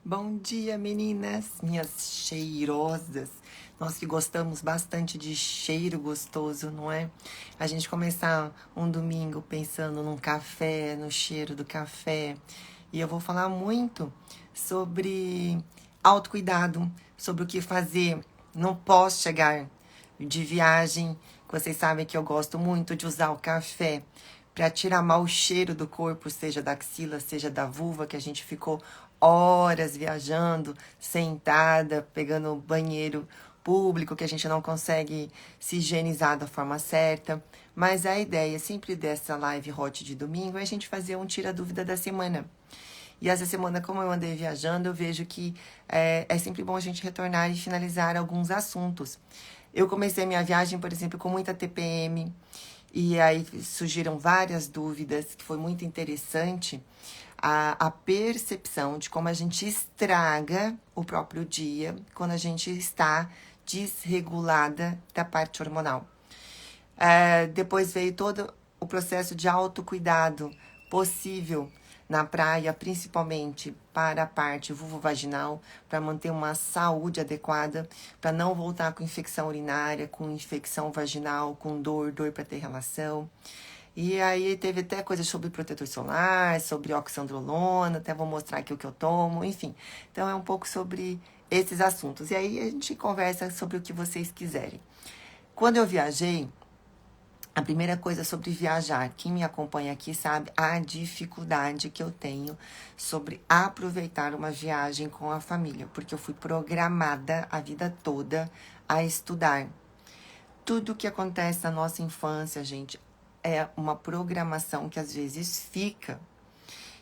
Bom dia, meninas, minhas cheirosas. Nós que gostamos bastante de cheiro gostoso, não é? A gente começar um domingo pensando num café, no cheiro do café. E eu vou falar muito sobre autocuidado, sobre o que fazer no pós-chegar de viagem. Vocês sabem que eu gosto muito de usar o café para tirar mau cheiro do corpo, seja da axila, seja da vulva, que a gente ficou horas viajando, sentada, pegando banheiro público, que a gente não consegue se higienizar da forma certa. Mas a ideia sempre dessa live hot de domingo é a gente fazer um tira-dúvida da semana. E essa semana, como eu andei viajando, eu vejo que é sempre bom a gente retornar e finalizar alguns assuntos. Eu comecei minha viagem, por exemplo, com muita TPM, e aí surgiram várias dúvidas, que foi muito interessante a percepção de como a gente estraga o próprio dia quando a gente está desregulada da parte hormonal. Depois veio todo o processo de autocuidado possível na praia, principalmente para a parte vulvovaginal, para manter uma saúde adequada, para não voltar com infecção urinária, com infecção vaginal, com dor para ter relação. E aí teve até coisas sobre protetor solar, sobre oxandrolona, até vou mostrar aqui o que eu tomo, enfim. Então é um pouco sobre esses assuntos. E aí a gente conversa sobre o que vocês quiserem. Quando eu viajei, a primeira coisa sobre viajar, quem me acompanha aqui sabe a dificuldade que eu tenho sobre aproveitar uma viagem com a família, porque eu fui programada a vida toda a estudar. Tudo que acontece na nossa infância, gente, é uma programação que às vezes fica.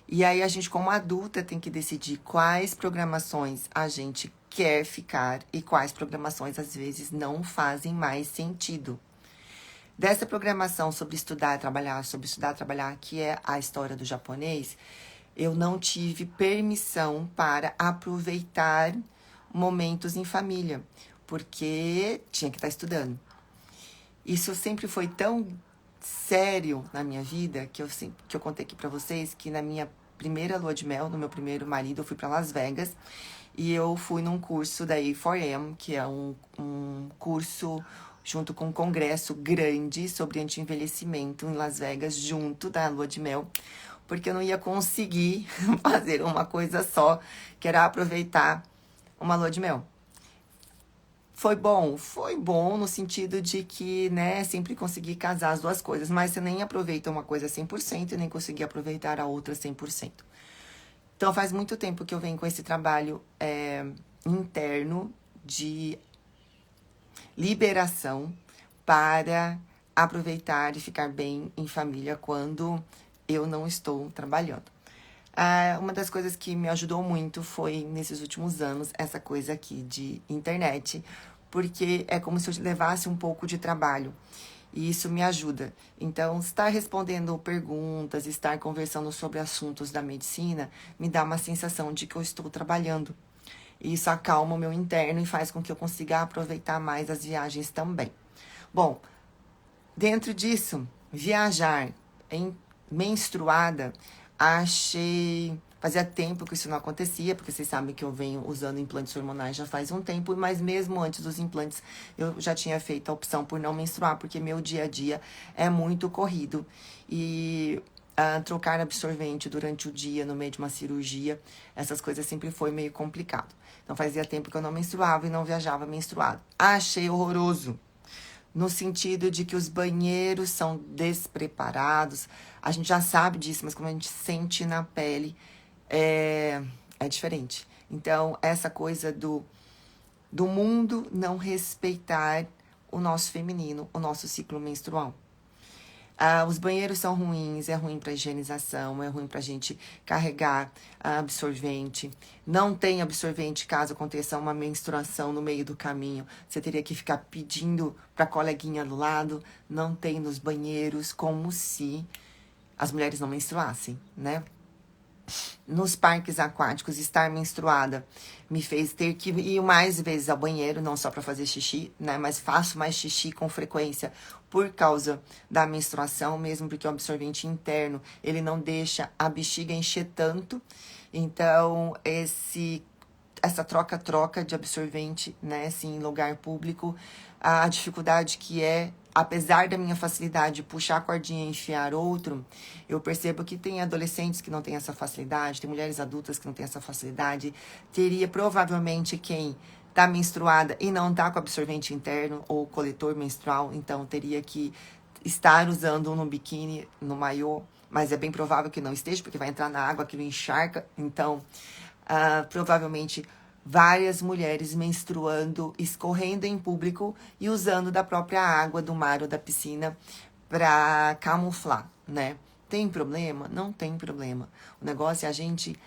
E aí a gente, como adulta, tem que decidir quais programações a gente quer ficar e quais programações às vezes não fazem mais sentido. Dessa programação sobre estudar e trabalhar, que é a história do japonês, eu não tive permissão para aproveitar momentos em família, porque tinha que estar estudando. Isso sempre foi tão sério na minha vida, que eu contei aqui pra vocês, que na minha primeira lua de mel, no meu primeiro marido, eu fui para Las Vegas, e eu fui num curso da A4M, que é um curso junto com um congresso grande sobre anti-envelhecimento em Las Vegas, junto da lua de mel, porque eu não ia conseguir fazer uma coisa só, que era aproveitar uma lua de mel. Foi bom? Foi bom no sentido de que, né, sempre consegui casar as duas coisas, mas você nem aproveita uma coisa 100% e nem consegui aproveitar a outra 100%. Então faz muito tempo que eu venho com esse trabalho interno de liberação para aproveitar e ficar bem em família quando eu não estou trabalhando. Uma das coisas que me ajudou muito foi, nesses últimos anos, essa coisa aqui de internet, porque é como se eu levasse um pouco de trabalho. E isso me ajuda. Então, estar respondendo perguntas, estar conversando sobre assuntos da medicina, me dá uma sensação de que eu estou trabalhando. E isso acalma o meu interno e faz com que eu consiga aproveitar mais as viagens também. Bom, dentro disso, viajar menstruada, achei. Fazia tempo que isso não acontecia, porque vocês sabem que eu venho usando implantes hormonais já faz um tempo, mas mesmo antes dos implantes eu já tinha feito a opção por não menstruar, porque meu dia a dia é muito corrido. E trocar absorvente durante o dia, no meio de uma cirurgia, essas coisas sempre foi meio complicado. Então fazia tempo que eu não menstruava e não viajava menstruado. Achei horroroso no sentido de que os banheiros são despreparados. A gente já sabe disso, mas como a gente sente na pele, é diferente. Então, essa coisa do mundo não respeitar o nosso feminino, o nosso ciclo menstrual. Os banheiros são ruins, é ruim para higienização, é ruim para a gente carregar absorvente. Não tem absorvente caso aconteça uma menstruação no meio do caminho. Você teria que ficar pedindo para a coleguinha do lado. Não tem nos banheiros, como se as mulheres não menstruassem, né? Nos parques aquáticos, estar menstruada me fez ter que ir mais vezes ao banheiro, não só para fazer xixi, né? Mas faço mais xixi com frequência por causa da menstruação, mesmo porque o absorvente interno, ele não deixa a bexiga encher tanto. Então, esse essa troca-troca de absorvente, né, assim, em lugar público, a dificuldade que é, apesar da minha facilidade de puxar a cordinha e enfiar outro, eu percebo que tem adolescentes que não têm essa facilidade, tem mulheres adultas que não têm essa facilidade, teria provavelmente quem tá menstruada e não tá com absorvente interno ou coletor menstrual, então teria que estar usando no biquíni, no maiô, mas é bem provável que não esteja, porque vai entrar na água, aquilo encharca, então provavelmente várias mulheres menstruando, escorrendo em público e usando da própria água do mar ou da piscina para camuflar, né? Tem problema? Não tem problema. O negócio é a gente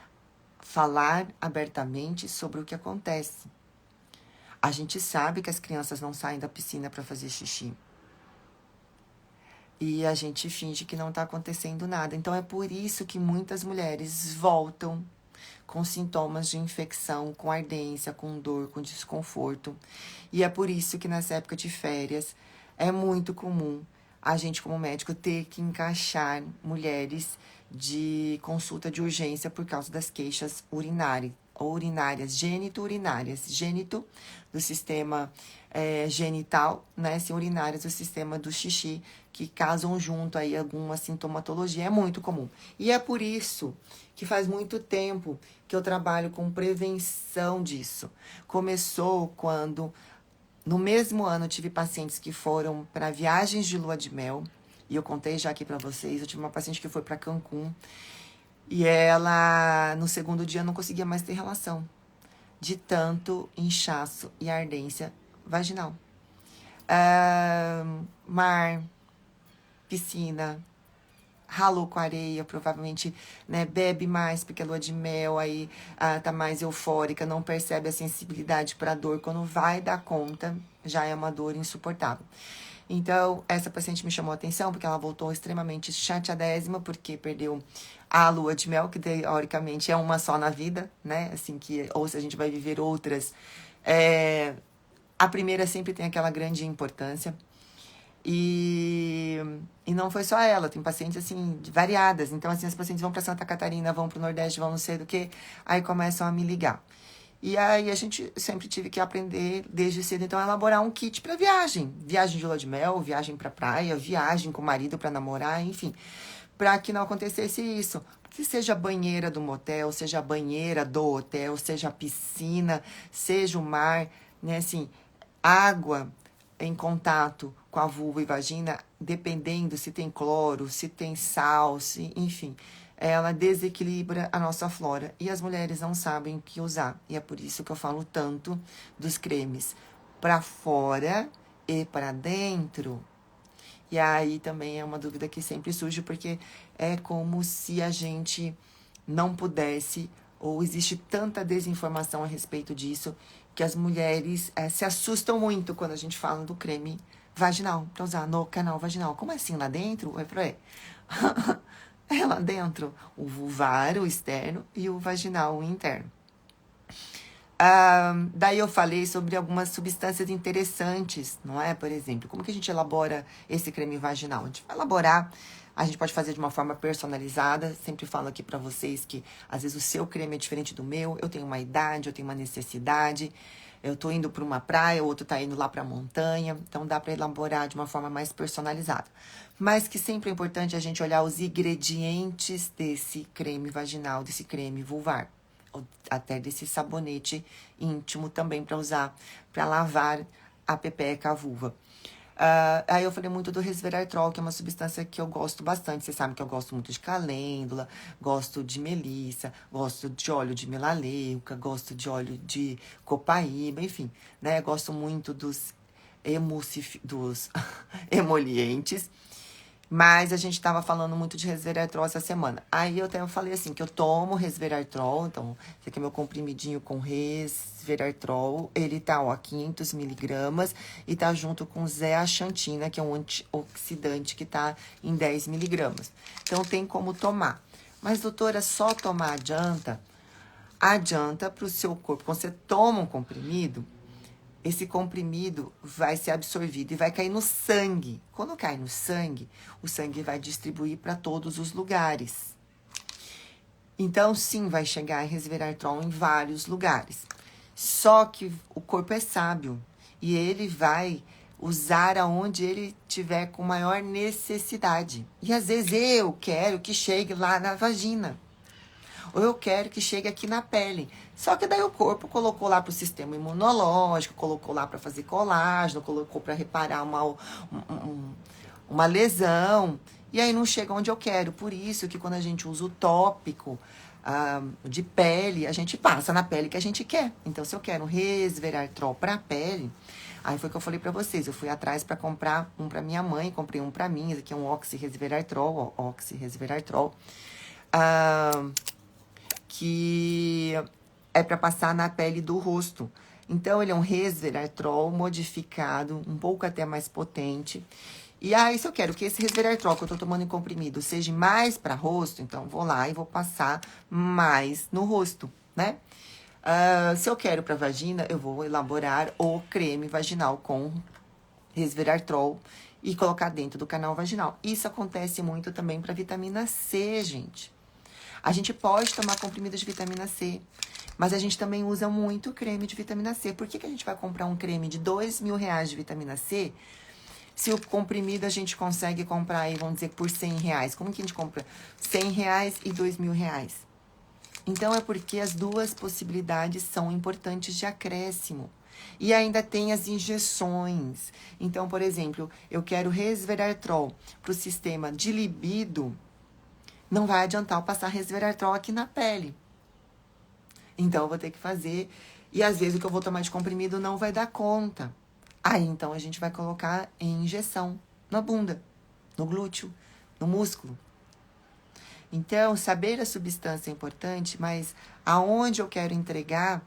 falar abertamente sobre o que acontece. A gente sabe que as crianças não saem da piscina para fazer xixi. E a gente finge que não está acontecendo nada. Então é por isso que muitas mulheres voltam com sintomas de infecção, com ardência, com dor, com desconforto. E é por isso que nessa época de férias é muito comum a gente, como médico, ter que encaixar mulheres de consulta de urgência por causa das queixas urinárias, gênito-urinárias. Gênito do sistema genital, né? Se urinárias do sistema do xixi, que casam junto aí alguma sintomatologia. É muito comum. E é por isso que faz muito tempo que eu trabalho com prevenção disso. Começou quando, no mesmo ano, eu tive pacientes que foram para viagens de lua de mel. E eu contei já aqui para vocês, eu tive uma paciente que foi para Cancún. E ela, no segundo dia, não conseguia mais ter relação. De tanto inchaço e ardência vaginal. Mar, piscina, ralou com areia, provavelmente, né, bebe mais porque é lua de mel, aí tá mais eufórica, não percebe a sensibilidade para dor. Quando vai dar conta, já é uma dor insuportável. Então, essa paciente me chamou a atenção porque ela voltou extremamente chateadésima porque perdeu a lua de mel, que teoricamente é uma só na vida, né? Assim que, ou se a gente vai viver outras, a primeira sempre tem aquela grande importância. E não foi só ela, tem pacientes, assim, variadas. Então, assim, as pacientes vão para Santa Catarina, vão para o Nordeste, vão não sei do que, aí começam a me ligar. E aí a gente sempre tive que aprender desde cedo, então, a elaborar um kit para viagem. Viagem de lua de mel, viagem para praia, viagem com o marido para namorar, enfim. Para que não acontecesse isso. Que seja a banheira do motel, seja a banheira do hotel, seja a piscina, seja o mar, né, assim, água em contato com a vulva e vagina, dependendo se tem cloro, se tem sal, enfim, ela desequilibra a nossa flora. E as mulheres não sabem o que usar. E é por isso que eu falo tanto dos cremes para fora e para dentro. E aí também é uma dúvida que sempre surge, porque é como se a gente não pudesse, ou existe tanta desinformação a respeito disso, que as mulheres se assustam muito quando a gente fala do creme vaginal, para usar no canal vaginal. Como assim, lá dentro? Eu falei, é lá dentro, o vulvar, o externo, e o vaginal, o interno. Daí eu falei sobre algumas substâncias interessantes, não é? Por exemplo, como que a gente elabora esse creme vaginal? A gente vai elaborar, a gente pode fazer de uma forma personalizada. Sempre falo aqui pra vocês que às vezes o seu creme é diferente do meu. Eu tenho uma idade, eu tenho uma necessidade. Eu tô indo pra uma praia, o outro tá indo lá pra montanha. Então dá pra elaborar de uma forma mais personalizada. Mas que sempre é importante a gente olhar os ingredientes desse creme vaginal, desse creme vulvar. Até desse sabonete íntimo também para usar, para lavar a pepeca, a vulva. Aí eu falei muito do resveratrol, que é uma substância que eu gosto bastante. Vocês sabem que eu gosto muito de calêndula, gosto de melissa, gosto de óleo de melaleuca, gosto de óleo de copaíba, enfim, né? Gosto muito dos emolientes. Mas a gente tava falando muito de resveratrol essa semana. Aí eu até falei assim, que eu tomo resveratrol. Então, esse aqui é meu comprimidinho com resveratrol. Ele tá, ó, 500 miligramas. E tá junto com zeaxantina, que é um antioxidante que tá em 10 miligramas. Então, tem como tomar. Mas, doutora, só tomar adianta? Adianta pro seu corpo. Quando você toma um comprimido, esse comprimido vai ser absorvido e vai cair no sangue. Quando cai no sangue, o sangue vai distribuir para todos os lugares. Então, sim, vai chegar resveratrol em vários lugares. Só que o corpo é sábio e ele vai usar aonde ele tiver com maior necessidade. E às vezes eu quero que chegue lá na vagina. Ou eu quero que chegue aqui na pele. Só que daí o corpo colocou lá para o sistema imunológico, colocou lá para fazer colágeno, colocou para reparar uma lesão. E aí não chega onde eu quero. Por isso que quando a gente usa o tópico de pele, a gente passa na pele que a gente quer. Então, se eu quero um resveratrol para a pele, aí foi o que eu falei para vocês. Eu fui atrás para comprar um para minha mãe, comprei um para mim. Esse aqui é um oxirresveratrol, que é para passar na pele do rosto. Então, ele é um resveratrol modificado, um pouco até mais potente. E aí, se eu quero que esse resveratrol que eu tô tomando em comprimido seja mais para rosto, então vou lá e vou passar mais no rosto, né? Se eu quero para vagina, eu vou elaborar o creme vaginal com resveratrol e colocar dentro do canal vaginal. Isso acontece muito também para vitamina C, gente. A gente pode tomar comprimido de vitamina C, mas a gente também usa muito creme de vitamina C. Por que a gente vai comprar um creme de R$2.000 de vitamina C se o comprimido a gente consegue comprar aí, vamos dizer, por R$100? Como que a gente compra R$100 e R$2.000? Então, é porque as duas possibilidades são importantes de acréscimo. E ainda tem as injeções. Então, por exemplo, eu quero resveratrol para o sistema de libido, não vai adiantar eu passar resveratrol aqui na pele. Então, eu vou ter que fazer. E às vezes o que eu vou tomar de comprimido não vai dar conta. Aí, então, a gente vai colocar em injeção na bunda, no glúteo, no músculo. Então, saber a substância é importante, mas aonde eu quero entregar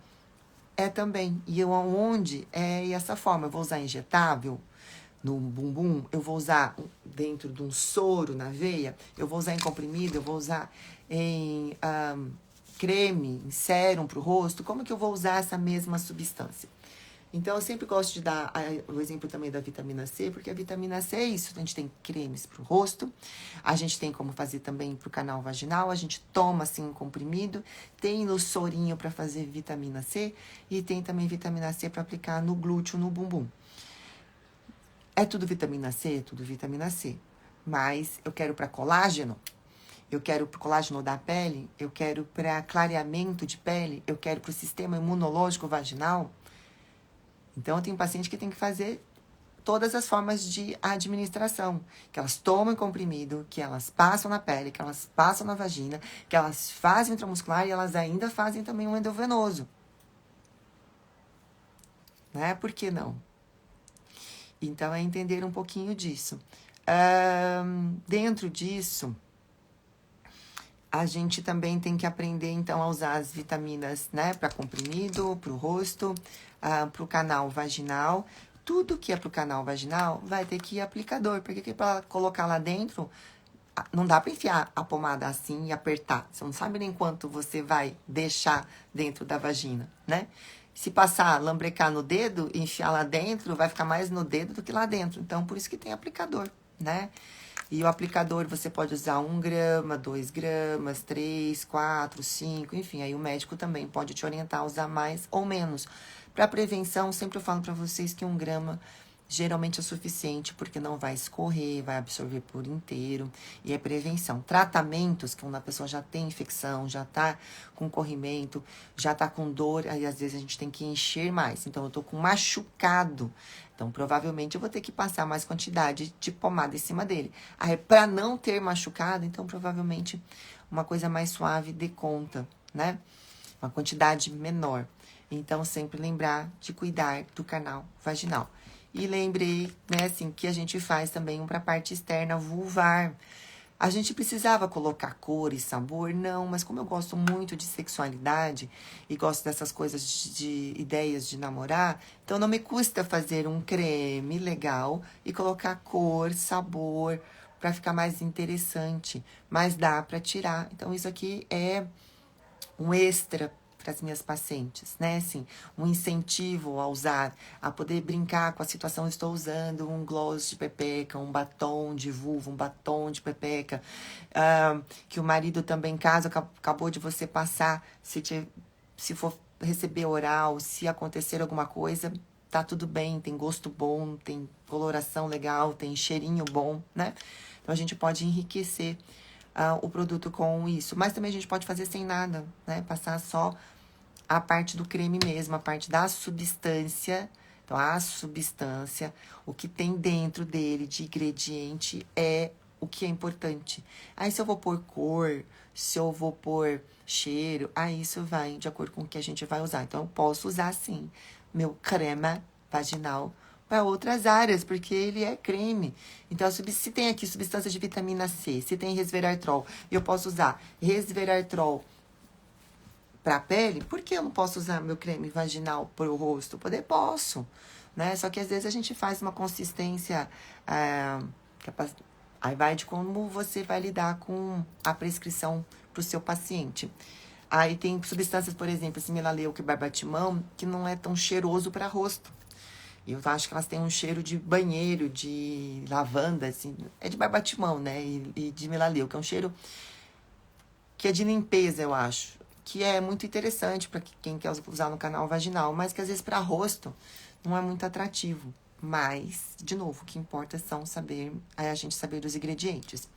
é também. E eu aonde é essa forma. Eu vou usar injetável no bumbum, eu vou usar dentro de um soro na veia, eu vou usar em comprimido, eu vou usar em creme, em sérum para o rosto. Como que eu vou usar essa mesma substância? Então, eu sempre gosto de dar o exemplo também da vitamina C, porque a vitamina C é isso. A gente tem cremes para o rosto, a gente tem como fazer também para o canal vaginal, a gente toma assim um comprimido, tem no sorinho para fazer vitamina C e tem também vitamina C para aplicar no glúteo, no bumbum. É tudo vitamina C? Tudo vitamina C. Mas eu quero para colágeno, eu quero para colágeno da pele, eu quero para clareamento de pele, eu quero para o sistema imunológico vaginal. Então, eu tenho paciente que tem que fazer todas as formas de administração. Que elas tomam comprimido, que elas passam na pele, que elas passam na vagina, que elas fazem intramuscular e elas ainda fazem também um endovenoso. Né? Por que não? Então, é entender um pouquinho disso. Dentro disso, a gente também tem que aprender, então, a usar as vitaminas, né? Para comprimido, para o rosto, para o canal vaginal. Tudo que é para o canal vaginal vai ter que ir aplicador. Porque para colocar lá dentro, não dá para enfiar a pomada assim e apertar. Você não sabe nem quanto você vai deixar dentro da vagina, né? Se passar, lambrecar no dedo e enfiar lá dentro, vai ficar mais no dedo do que lá dentro. Então, por isso que tem aplicador, né? E o aplicador você pode usar 1 grama, 2 gramas, 3, 4, 5, enfim. Aí o médico também pode te orientar a usar mais ou menos. Para prevenção, sempre eu falo para vocês que 1 grama geralmente é suficiente, porque não vai escorrer, vai absorver por inteiro. E é prevenção. Tratamentos, que quando a pessoa já tem infecção, já tá com corrimento, já tá com dor, aí às vezes a gente tem que encher mais. Então, eu tô com machucado. Então, provavelmente, eu vou ter que passar mais quantidade de pomada em cima dele. Aí, para não ter machucado, então, provavelmente, uma coisa mais suave dê conta, né? Uma quantidade menor. Então, sempre lembrar de cuidar do canal vaginal. E lembrei, né, assim, que a gente faz também para a parte externa vulvar. A gente precisava colocar cor e sabor? Não, mas como eu gosto muito de sexualidade e gosto dessas coisas de ideias de namorar, então não me custa fazer um creme legal e colocar cor, sabor, para ficar mais interessante. Mas dá para tirar. Então, isso aqui é um extra para as minhas pacientes, né? Assim, um incentivo a usar, a poder brincar com a situação. Estou usando um gloss de pepeca, um batom de vulva, um batom de pepeca, que o marido também, caso acabou de você passar, se for receber oral, se acontecer alguma coisa, tá tudo bem, tem gosto bom, tem coloração legal, tem cheirinho bom, né? Então a gente pode enriquecer o produto com isso. Mas também a gente pode fazer sem nada, né? Passar só a parte do creme mesmo, a parte da substância. Então, a substância, o que tem dentro dele de ingrediente é o que é importante. Aí, se eu vou pôr cor, se eu vou pôr cheiro, aí isso vai de acordo com o que a gente vai usar. Então, eu posso usar, sim, meu crema vaginal para outras áreas, porque ele é creme. Então, se tem aqui substância de vitamina C, se tem resveratrol, eu posso usar resveratrol para a pele, por que eu não posso usar meu creme vaginal para o rosto? Posso, né? Só que às vezes a gente faz uma consistência, aí vai de como você vai lidar com a prescrição para o seu paciente. Aí tem substâncias, por exemplo, esse melaleuca e barbatimão, que não é tão cheiroso para rosto. Eu acho que elas têm um cheiro de banheiro, de lavanda, assim, é de barbatimão, né? E de melaleuca, é um cheiro que é de limpeza, eu acho, que é muito interessante para quem quer usar no canal vaginal, mas que às vezes para rosto não é muito atrativo. Mas, de novo, o que importa é a gente saber dos ingredientes.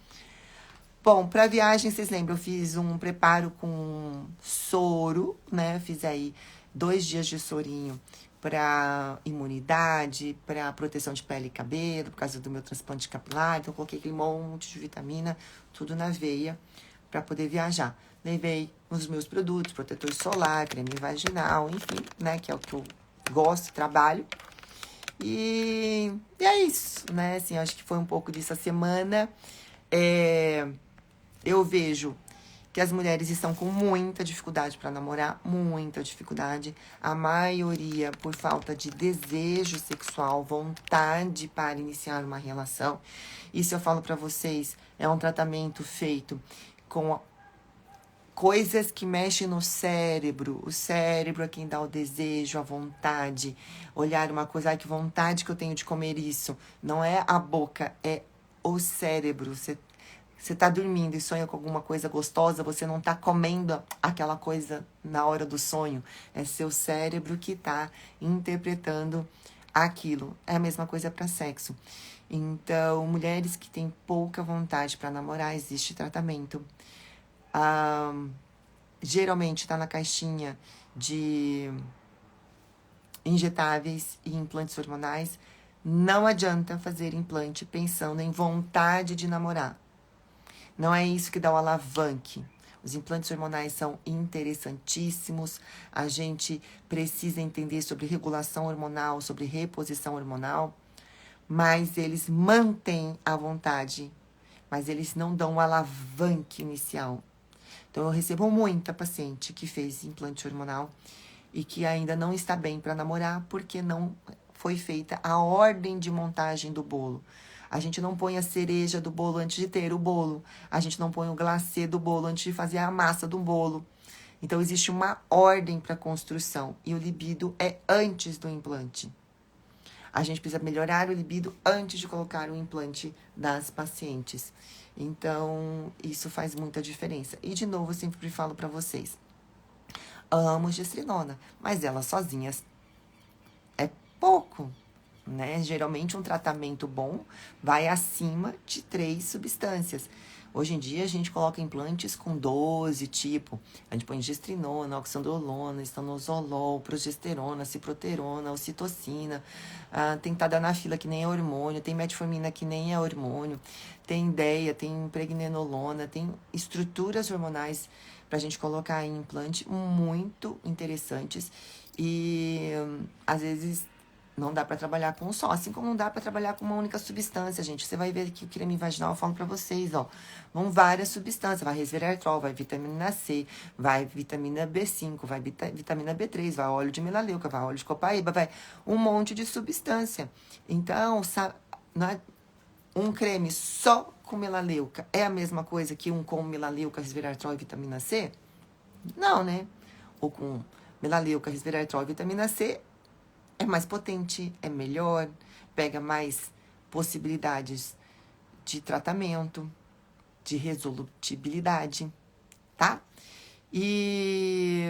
Bom, para viagem, vocês lembram, eu fiz um preparo com soro, né? Fiz aí 2 dias de sorinho para imunidade, para proteção de pele e cabelo, por causa do meu transplante capilar. Então, eu coloquei aquele monte de vitamina, tudo na veia, para poder viajar. Levei os meus produtos, protetor solar, creme vaginal, enfim, né? Que é o que eu gosto, trabalho. E é isso, né? Assim, acho que foi um pouco disso a semana. Eu vejo que as mulheres estão com muita dificuldade para namorar, muita dificuldade. A maioria por falta de desejo sexual, vontade para iniciar uma relação. Isso eu falo para vocês, é um tratamento feito com coisas que mexem no cérebro. O cérebro é quem dá o desejo, a vontade. Olhar uma coisa, ai, que vontade que eu tenho de comer isso. Não é a boca, é o cérebro. Você tá dormindo e sonha com alguma coisa gostosa, você não tá comendo aquela coisa na hora do sonho. É seu cérebro que tá interpretando aquilo. É a mesma coisa para sexo. Então, mulheres que têm pouca vontade para namorar, existe tratamento. Geralmente está na caixinha de injetáveis e implantes hormonais. Não adianta fazer implante pensando em vontade de namorar. Não é isso que dá o alavanque. Os implantes hormonais são interessantíssimos. A gente precisa entender sobre regulação hormonal, sobre reposição hormonal, mas eles mantêm a vontade, mas eles não dão o alavanque inicial. Então, eu recebo muita paciente que fez implante hormonal e que ainda não está bem para namorar porque não foi feita a ordem de montagem do bolo. A gente não põe a cereja do bolo antes de ter o bolo. A gente não põe o glacê do bolo antes de fazer a massa do bolo. Então, existe uma ordem para a construção e o libido é antes do implante. A gente precisa melhorar o libido antes de colocar o implante das pacientes. Então, isso faz muita diferença. E, de novo, eu sempre falo para vocês. Amo gestrinona, mas ela sozinha é pouco, né? Geralmente, um tratamento bom vai acima de 3 substâncias. Hoje em dia, a gente coloca implantes com 12 tipos. A gente põe gestrinona, oxandrolona, estanozolol, progesterona, ciproterona, ocitocina. Tem tadalafila, que nem é hormônio. Tem metformina, que nem é hormônio. Tem ideia, tem pregnenolona. Tem estruturas hormonais para a gente colocar em implante muito interessantes. E, às vezes, não dá para trabalhar com um só, assim como não dá para trabalhar com uma única substância, gente. Você vai ver que o creme vaginal, eu falo para vocês, ó, vão várias substâncias, vai resveratrol, vai vitamina C, vai vitamina B5, vai vitamina B3, vai óleo de melaleuca, vai óleo de copaíba, vai um monte de substância. Então, um creme só com melaleuca é a mesma coisa que um com melaleuca, resveratrol e vitamina C? Não, né? Ou com melaleuca, resveratrol e vitamina C é mais potente, é melhor, pega mais possibilidades de tratamento, de resolutibilidade, tá? E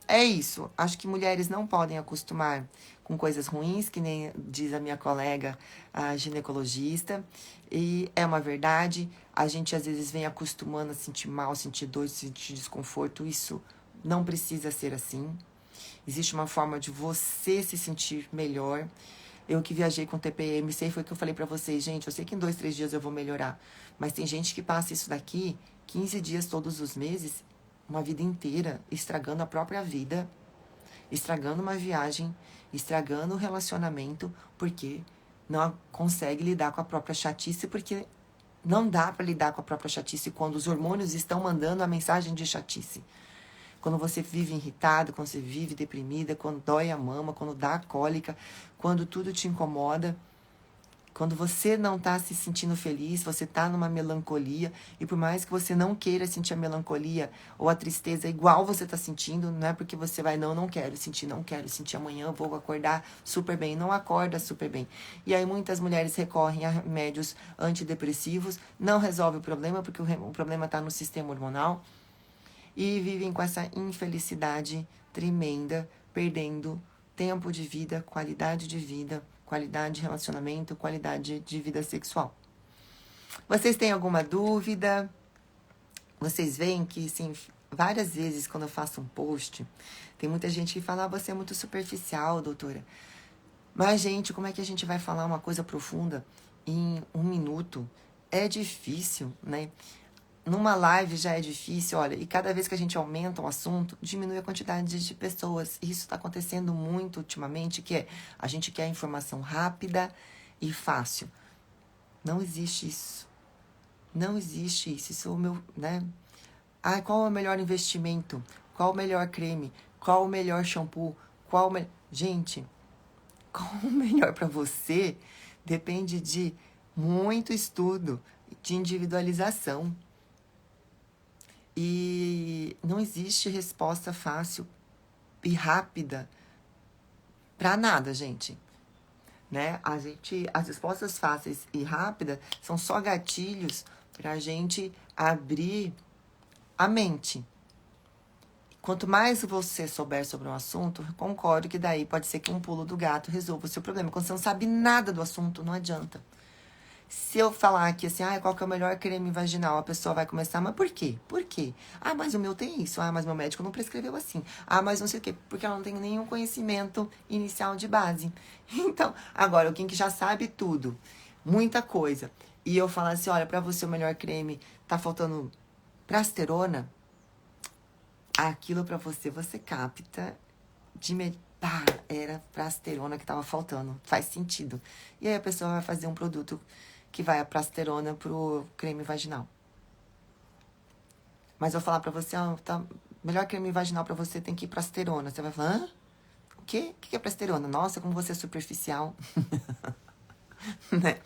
É isso. Acho que mulheres não podem acostumar com coisas ruins, que nem diz a minha colega, a ginecologista. E é uma verdade. A gente às vezes vem acostumando a sentir mal, sentir dor, sentir desconforto. Isso não precisa ser assim. Existe uma forma de você se sentir melhor. Eu que viajei com TPM, sei foi o que eu falei pra vocês, gente. Eu sei que em 2, 3 dias eu vou melhorar. Mas tem gente que passa isso daqui 15 dias todos os meses, uma vida inteira, estragando a própria vida, estragando uma viagem, estragando o relacionamento, porque não consegue lidar com a própria chatice, porque não dá para lidar com a própria chatice quando os hormônios estão mandando a mensagem de chatice. Quando você vive irritado, quando você vive deprimida, quando dói a mama, quando dá cólica, quando tudo te incomoda, quando você não está se sentindo feliz, você está numa melancolia, e por mais que você não queira sentir a melancolia ou a tristeza igual você está sentindo, não é porque você vai, não quero sentir amanhã, vou acordar super bem. Não acorda super bem. E aí muitas mulheres recorrem a remédios antidepressivos, não resolve o problema, porque o problema está no sistema hormonal, e vivem com essa infelicidade tremenda, perdendo tempo de vida, qualidade de relacionamento, qualidade de vida sexual. Vocês têm alguma dúvida? Vocês veem que, sim, várias vezes quando eu faço um post, tem muita gente que fala, você é muito superficial, doutora. Mas, gente, como é que a gente vai falar uma coisa profunda em 1 minuto? É difícil, né? Numa live já é difícil, olha, e cada vez que a gente aumenta o assunto, diminui a quantidade de pessoas. E isso está acontecendo muito ultimamente, que é a gente quer informação rápida e fácil. Não existe isso. Não existe isso. Isso é o meu, né? Ah, qual é o melhor investimento? Qual o melhor creme? Qual o melhor shampoo? Gente, qual o melhor para você depende de muito estudo, de individualização. E não existe resposta fácil e rápida para nada, gente. Né? As respostas fáceis e rápidas são só gatilhos para a gente abrir a mente. Quanto mais você souber sobre um assunto, concordo que daí pode ser que um pulo do gato resolva o seu problema. Quando você não sabe nada do assunto, não adianta. Se eu falar aqui assim, qual que é o melhor creme vaginal? A pessoa vai começar, mas por quê? Por quê? Ah, mas o meu tem isso. Ah, mas meu médico não prescreveu assim. Ah, mas não sei o quê. Porque ela não tem nenhum conhecimento inicial de base. Então, agora, alguém que já sabe tudo, muita coisa, e eu falar assim, olha, pra você o melhor creme, tá faltando prasterona, aquilo pra você, você capta de pá, era prasterona que tava faltando. Faz sentido. E aí a pessoa vai fazer um produto que vai a prasterona pro creme vaginal. Mas eu falar pra você, tá, melhor creme vaginal pra você tem que ir prasterona. Você vai falar, hã? O quê? O que é prasterona? Nossa, como você é superficial. Né?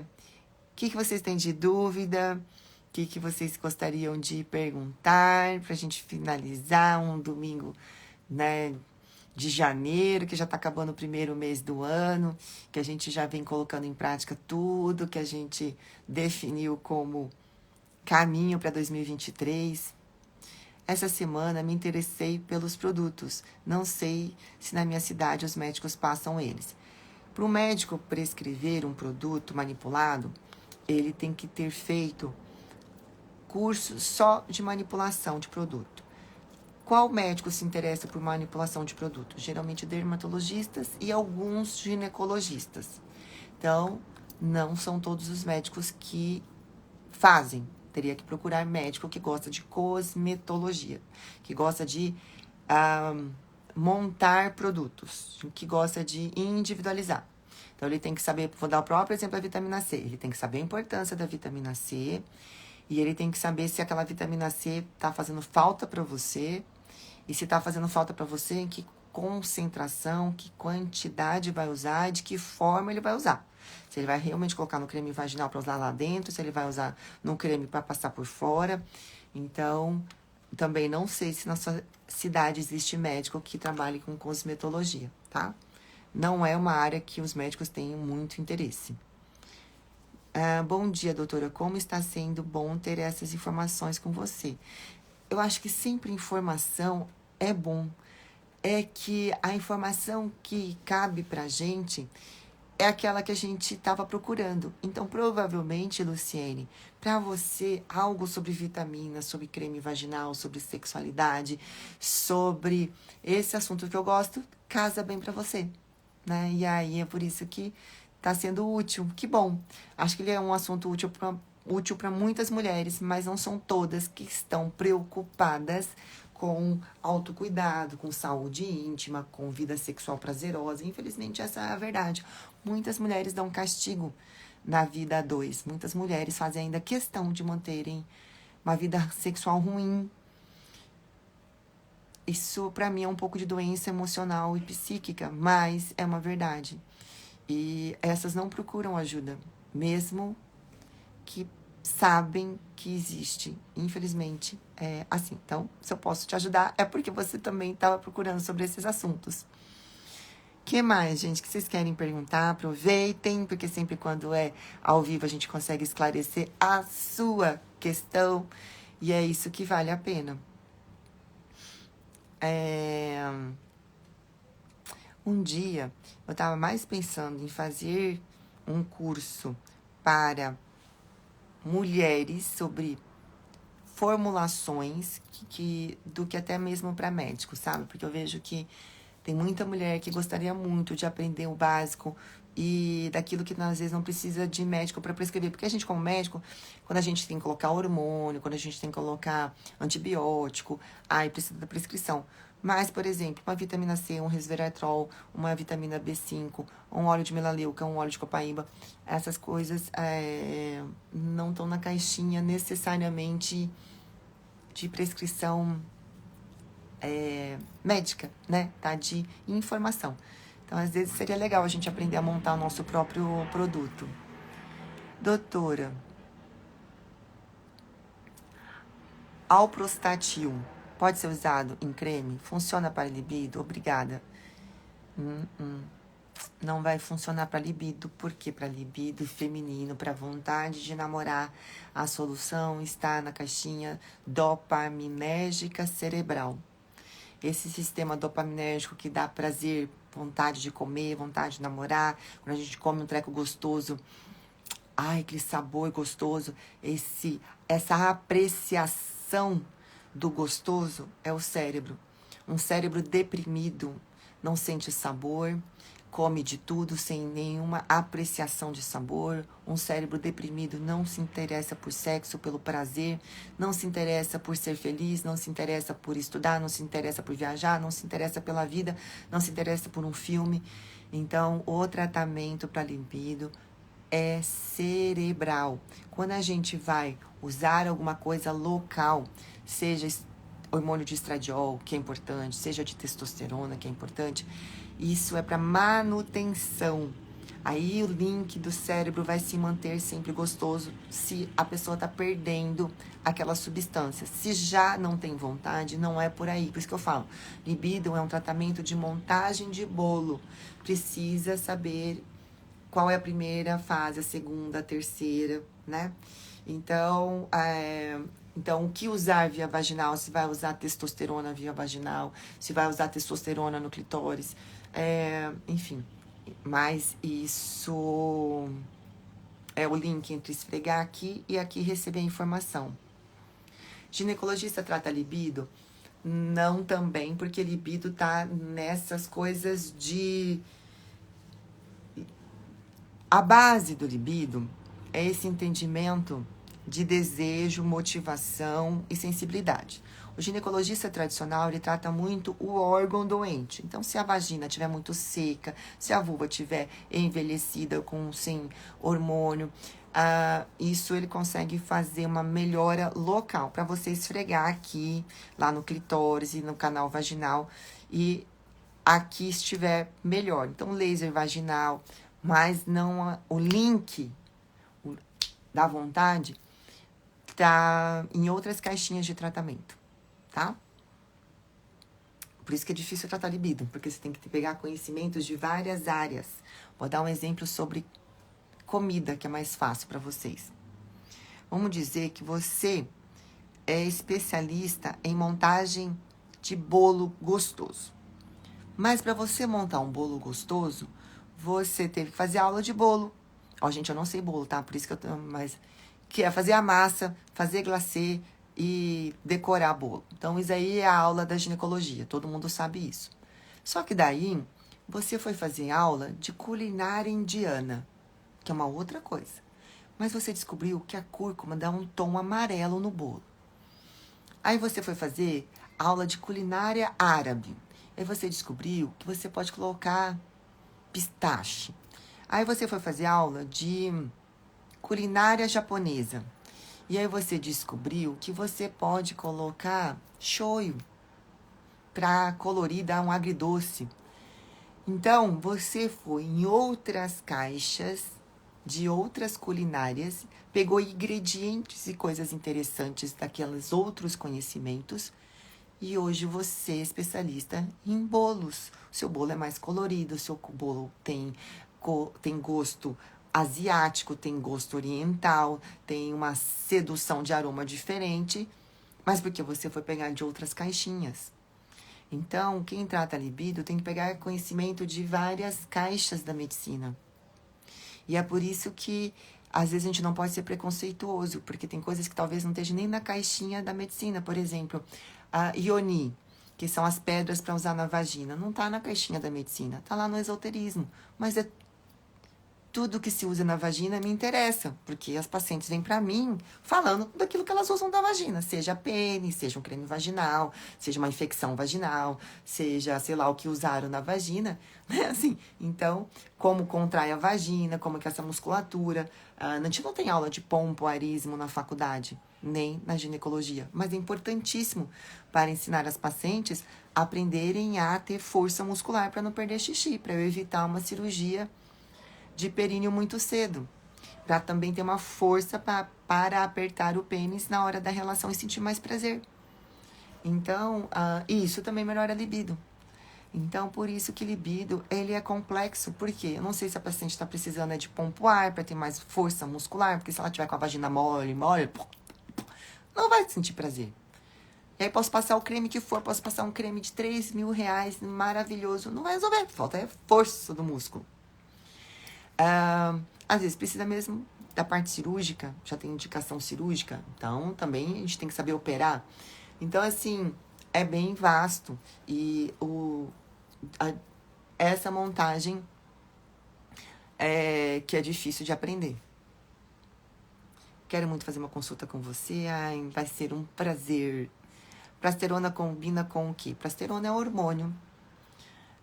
O que vocês têm de dúvida? O que vocês gostariam de perguntar pra gente finalizar um domingo, né, de janeiro, que já está acabando o primeiro mês do ano, que a gente já vem colocando em prática tudo que a gente definiu como caminho para 2023. Essa semana me interessei pelos produtos. Não sei se na minha cidade os médicos passam eles. Para o médico prescrever um produto manipulado, ele tem que ter feito curso só de manipulação de produto. Qual médico se interessa por manipulação de produto? Geralmente dermatologistas e alguns ginecologistas. Então, não são todos os médicos que fazem. Teria que procurar médico que gosta de cosmetologia, que gosta de montar produtos, que gosta de individualizar. Então, ele tem que saber, vou dar o próprio exemplo da vitamina C. Ele tem que saber a importância da vitamina C e ele tem que saber se aquela vitamina C está fazendo falta para você. E se está fazendo falta para você, em que concentração, que quantidade vai usar e de que forma ele vai usar. Se ele vai realmente colocar no creme vaginal para usar lá dentro, se ele vai usar no creme para passar por fora. Então, também não sei se na sua cidade existe médico que trabalhe com cosmetologia, tá? Não é uma área que os médicos tenham muito interesse. Bom dia, doutora. Como está sendo bom ter essas informações com você? Eu acho que sempre informação é bom. É que a informação que cabe pra gente é aquela que a gente estava procurando. Então, provavelmente, Luciene, para você, algo sobre vitamina, sobre creme vaginal, sobre sexualidade, sobre esse assunto que eu gosto, casa bem para você, né? E aí é por isso que está sendo útil. Que bom. Acho que ele é um assunto útil para muitas mulheres, mas não são todas que estão preocupadas com autocuidado, com saúde íntima, com vida sexual prazerosa. Infelizmente, essa é a verdade. Muitas mulheres dão castigo na vida a dois. Muitas mulheres fazem ainda questão de manterem uma vida sexual ruim. Isso, para mim, é um pouco de doença emocional e psíquica, mas é uma verdade. E essas não procuram ajuda, mesmo que sabem que existe. Infelizmente, é assim. Então, se eu posso te ajudar, é porque você também estava procurando sobre esses assuntos. Que mais, gente, que vocês querem perguntar? Aproveitem, porque sempre quando é ao vivo a gente consegue esclarecer a sua questão. E é isso que vale a pena. Um dia, eu estava mais pensando em fazer um curso para mulheres sobre formulações do que até mesmo para médicos, sabe? Porque eu vejo que tem muita mulher que gostaria muito de aprender o básico e daquilo que às vezes não precisa de médico para prescrever. Porque a gente, como médico, quando a gente tem que colocar hormônio, quando a gente tem que colocar antibiótico, aí precisa da prescrição. Mas, por exemplo, uma vitamina C, um resveratrol, uma vitamina B5, um óleo de melaleuca, um óleo de copaíba, essas coisas não estão na caixinha necessariamente de prescrição médica, né? Tá? De informação. Então, às vezes, seria legal a gente aprender a montar o nosso próprio produto. Doutora, alprostatil pode ser usado em creme? Funciona para libido? Obrigada. Não vai funcionar para libido, porque para libido feminino, para vontade de namorar, a solução está na caixinha dopaminérgica cerebral. Esse sistema dopaminérgico que dá prazer, vontade de comer, vontade de namorar, quando a gente come um treco gostoso, ai, que sabor gostoso, essa apreciação do gostoso é o cérebro. Um cérebro deprimido não sente sabor, come de tudo sem nenhuma apreciação de sabor. Um cérebro deprimido não se interessa por sexo, pelo prazer, não se interessa por ser feliz, não se interessa por estudar, não se interessa por viajar, não se interessa pela vida, não se interessa por um filme. Então, o tratamento para libido é cerebral. Quando a gente vai usar alguma coisa local, seja hormônio de estradiol, que é importante, seja de testosterona, que é importante, isso é para manutenção. Aí o link do cérebro vai se manter sempre gostoso se a pessoa está perdendo aquela substância. Se já não tem vontade, não é por aí. Por isso que eu falo, libido é um tratamento de montagem de bolo. Precisa saber qual é a primeira fase, a segunda, a terceira, né? Então, o que usar via vaginal? Se vai usar testosterona via vaginal, se vai usar testosterona no clitóris, enfim. Mas isso é o link entre esfregar aqui e aqui receber a informação. Ginecologista trata libido? Não também, porque libido tá nessas coisas de... A base do libido é esse entendimento de desejo, motivação e sensibilidade. O ginecologista tradicional, ele trata muito o órgão doente. Então, se a vagina estiver muito seca, se a vulva estiver envelhecida sem hormônio, isso ele consegue fazer uma melhora local para você esfregar aqui, lá no clitóris e no canal vaginal, e aqui estiver melhor. Então, laser vaginal, mas não o link da vontade tá em outras caixinhas de tratamento, tá? Por isso que é difícil tratar libido, porque você tem que pegar conhecimentos de várias áreas. Vou dar um exemplo sobre comida, que é mais fácil para vocês. Vamos dizer que você é especialista em montagem de bolo gostoso. Mas para você montar um bolo gostoso, você teve que fazer aula de bolo. Ó, gente, eu não sei bolo, tá? Por isso que eu tô... Mas... Que é fazer a massa, fazer glacê e decorar bolo. Então, isso aí é a aula da ginecologia. Todo mundo sabe isso. Só que daí, você foi fazer aula de culinária indiana, que é uma outra coisa. Mas você descobriu que a cúrcuma dá um tom amarelo no bolo. Aí você foi fazer aula de culinária árabe. Aí você descobriu que você pode colocar pistache. Aí você foi fazer aula de culinária japonesa. E aí você descobriu que você pode colocar shoyu para colorir, dar um agridoce. Então, você foi em outras caixas de outras culinárias, pegou ingredientes e coisas interessantes daqueles outros conhecimentos e hoje você é especialista em bolos. O seu bolo é mais colorido, o seu bolo tem gosto asiático, tem gosto oriental, tem uma sedução de aroma diferente, mas porque você foi pegar de outras caixinhas. Então, quem trata a libido tem que pegar conhecimento de várias caixas da medicina. E é por isso que, às vezes, a gente não pode ser preconceituoso, porque tem coisas que talvez não estejam nem na caixinha da medicina. Por exemplo, a ioni, que são as pedras para usar na vagina, não está na caixinha da medicina, está lá no esoterismo. Mas é tudo que se usa na vagina me interessa, porque as pacientes vêm para mim falando daquilo que elas usam da vagina, seja pênis, seja um creme vaginal, seja uma infecção vaginal, seja, sei lá, o que usaram na vagina, né? Assim, então, como contrai a vagina, como é que essa musculatura. A gente não tem aula de pompoarismo na faculdade, nem na ginecologia, mas é importantíssimo para ensinar as pacientes a aprenderem a ter força muscular para não perder xixi, para eu evitar uma cirurgia de períneo muito cedo, para também ter uma força para apertar o pênis na hora da relação e sentir mais prazer. Então, isso também melhora a libido. Então, por isso que libido, ele é complexo. Por quê? Eu não sei se a paciente está precisando de pompoar para ter mais força muscular, porque se ela tiver com a vagina mole, não vai sentir prazer. E aí posso passar o creme que for, posso passar um creme de 3 mil reais, maravilhoso, não vai resolver. Falta é força do músculo. Às vezes precisa mesmo da parte cirúrgica, já tem indicação cirúrgica, então também a gente tem que saber operar. Então, assim, é bem vasto e essa montagem que é difícil de aprender. Quero muito fazer uma consulta com você, vai ser um prazer. Prasterona combina com o quê? Prasterona é hormônio.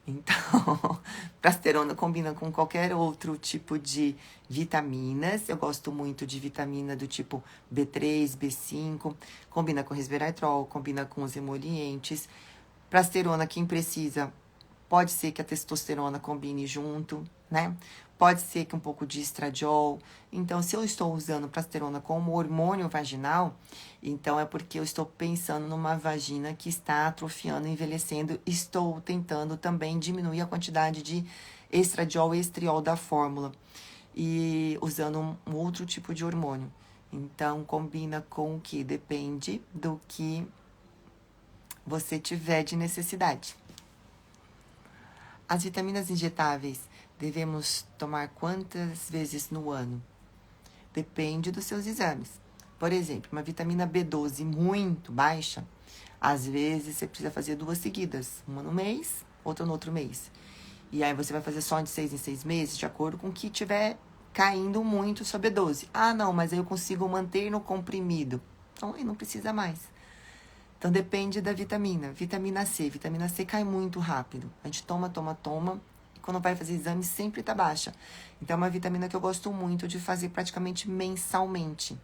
Então, prasterona combina com qualquer outro tipo de vitaminas. Eu gosto muito de vitamina do tipo B3, B5. Combina com resveratrol, combina com os emolientes. Prasterona, quem precisa, pode ser que a testosterona combine junto, né? Pode ser que um pouco de estradiol. Então, se eu estou usando prasterona como hormônio vaginal, então é porque eu estou pensando numa vagina que está atrofiando, envelhecendo. Estou tentando também diminuir a quantidade de estradiol e estriol da fórmula. E usando um outro tipo de hormônio. Então, combina com o que? Depende do que você tiver de necessidade. As vitaminas injetáveis devemos tomar quantas vezes no ano? Depende dos seus exames. Por exemplo, uma vitamina B12 muito baixa, às vezes você precisa fazer 2 seguidas, uma no mês, outra no outro mês. E aí você vai fazer só de 6 em 6 meses, de acordo com o que tiver caindo muito sua B12. Ah, não, mas aí eu consigo manter no comprimido. Então, aí não precisa mais. Então, depende da vitamina. Vitamina C cai muito rápido. A gente toma. E quando vai fazer exame, sempre tá baixa. Então, é uma vitamina que eu gosto muito de fazer praticamente mensalmente.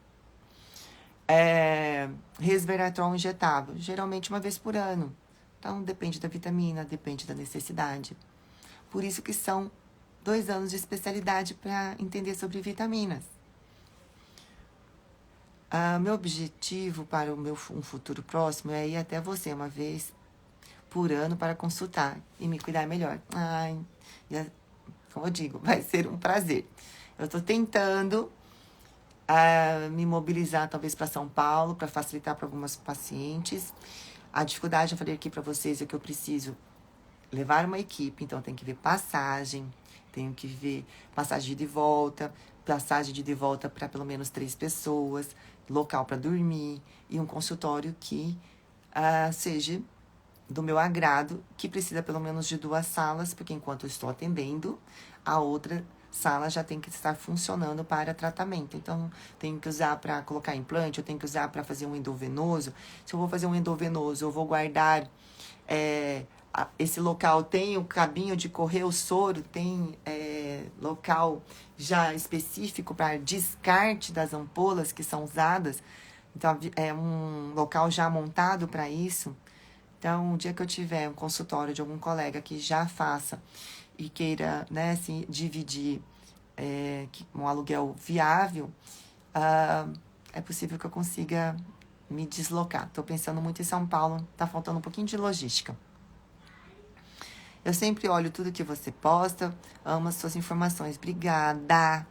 Resveratrol injetável, geralmente uma vez por ano. Então, depende da vitamina, depende da necessidade. Por isso que são 2 anos de especialidade para entender sobre vitaminas. Meu objetivo para um futuro próximo é ir até você uma vez por ano para consultar e me cuidar melhor. Como eu digo, vai ser um prazer. Eu estou tentando me mobilizar talvez para São Paulo, para facilitar para algumas pacientes. A dificuldade, eu falei aqui para vocês, é que eu preciso levar uma equipe, então tem que ver passagem, tenho que ver passagem de volta, passagem de volta para pelo menos 3 pessoas, local para dormir e um consultório que seja do meu agrado, que precisa pelo menos de 2 salas, porque enquanto eu estou atendendo, a outra sala já tem que estar funcionando para tratamento. Então, tenho que usar para colocar implante, eu tenho que usar para fazer um endovenoso. Se eu vou fazer um endovenoso, eu vou guardar esse local, tem o cabinho de correr o soro, tem local já específico para descarte das ampolas que são usadas. Então, é um local já montado para isso. Então, o dia que eu tiver um consultório de algum colega que já faça e queira, né, assim, dividir um aluguel viável, é possível que eu consiga me deslocar. Estou pensando muito em São Paulo, tá faltando um pouquinho de logística. Eu sempre olho tudo que você posta, amo as suas informações. Obrigada!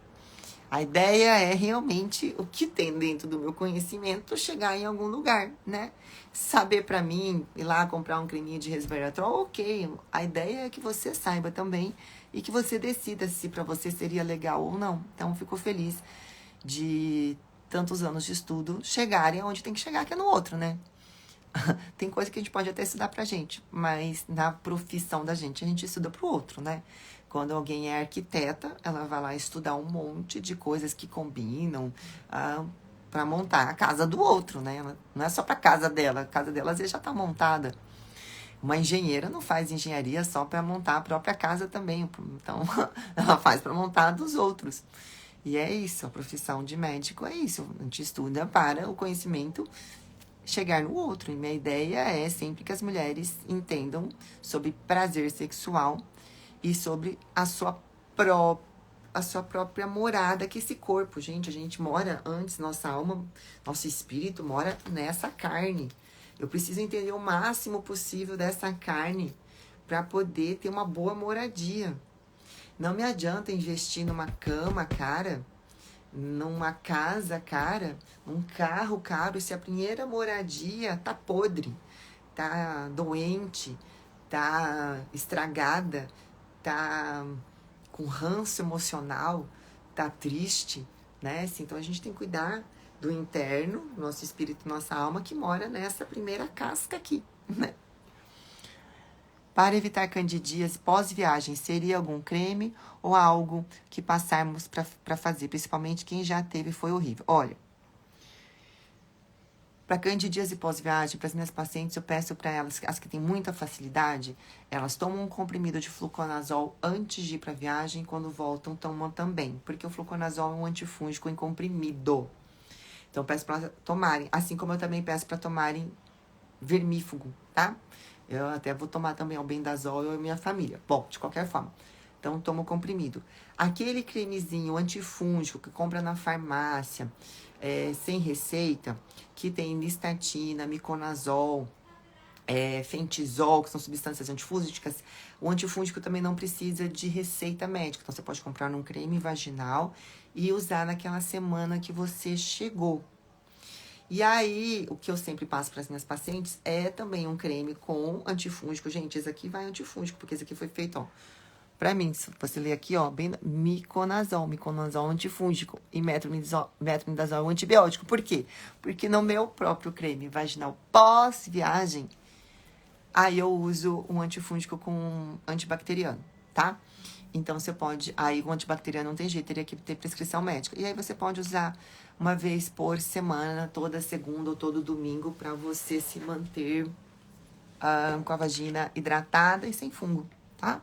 A ideia é realmente o que tem dentro do meu conhecimento chegar em algum lugar, né? Saber pra mim, ir lá comprar um creminho de resveratrol, ok. A ideia é que você saiba também e que você decida se pra você seria legal ou não. Então, fico feliz de tantos anos de estudo chegarem aonde tem que chegar, que é no outro, né? Tem coisa que a gente pode até estudar pra gente, mas na profissão da gente, a gente estuda pro outro, né? Quando alguém é arquiteta, ela vai lá estudar um monte de coisas que combinam para montar a casa do outro, né? Não é só pra casa dela, a casa dela às vezes já tá montada. Uma engenheira não faz engenharia só para montar a própria casa também, então ela faz para montar a dos outros. E é isso, a profissão de médico é isso, a gente estuda para o conhecimento chegar no outro. E minha ideia é sempre que as mulheres entendam sobre prazer sexual e sobre a sua própria morada, que é esse corpo, gente. A gente mora antes, nossa alma, nosso espírito mora nessa carne. Eu preciso entender o máximo possível dessa carne para poder ter uma boa moradia. Não me adianta investir numa cama cara, numa casa cara, num carro caro, se a primeira moradia tá podre, tá doente, tá estragada, tá com ranço emocional, tá triste, né? Então a gente tem que cuidar do interno, nosso espírito, nossa alma, que mora nessa primeira casca aqui, né? Para evitar candidíase pós-viagem, seria algum creme ou algo que passarmos para fazer? Principalmente quem já teve, foi horrível. Olha, para candidíase pós-viagem, para as minhas pacientes, eu peço para elas, as que têm muita facilidade, elas tomam um comprimido de fluconazol antes de ir para a viagem, quando voltam, tomam também. Porque o fluconazol é um antifúngico em comprimido. Então, eu peço para tomarem, assim como eu também peço para tomarem vermífugo, tá? Eu até vou tomar também albendazol, eu e minha família. Bom, de qualquer forma. Então, tomo comprimido. Aquele cremezinho antifúngico que compra na farmácia, sem receita, que tem nistatina, miconazol, fentisol, que são substâncias antifúngicas. O antifúngico também não precisa de receita médica. Então, você pode comprar num creme vaginal e usar naquela semana que você chegou. E aí, o que eu sempre passo para as minhas pacientes é também um creme com antifúngico. Gente, esse aqui vai antifúngico, porque esse aqui foi feito, ó, pra mim. Se você ler aqui, ó, bem miconazol antifúngico e metronidazol antibiótico. Por quê? Porque no meu próprio creme vaginal pós-viagem, aí eu uso um antifúngico com antibacteriano, tá? Então, você pode... Aí, o antibacteriano não tem jeito, teria que ter prescrição médica. E aí, você pode usar uma vez por semana, toda segunda ou todo domingo, para você se manter com a vagina hidratada e sem fungo, tá?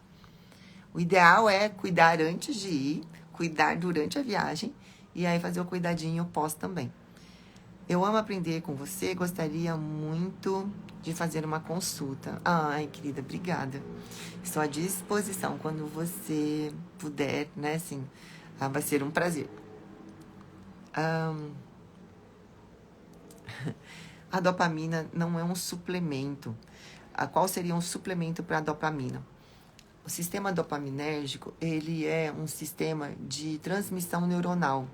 O ideal é cuidar antes de ir, cuidar durante a viagem e aí fazer o cuidadinho pós também. Eu amo aprender com você, gostaria muito de fazer uma consulta. Ai, querida, obrigada. Estou à disposição quando você puder, né, assim, vai ser um prazer. A dopamina não é um suplemento. Qual seria um suplemento para a dopamina? O sistema dopaminérgico, ele é um sistema de transmissão neuronal.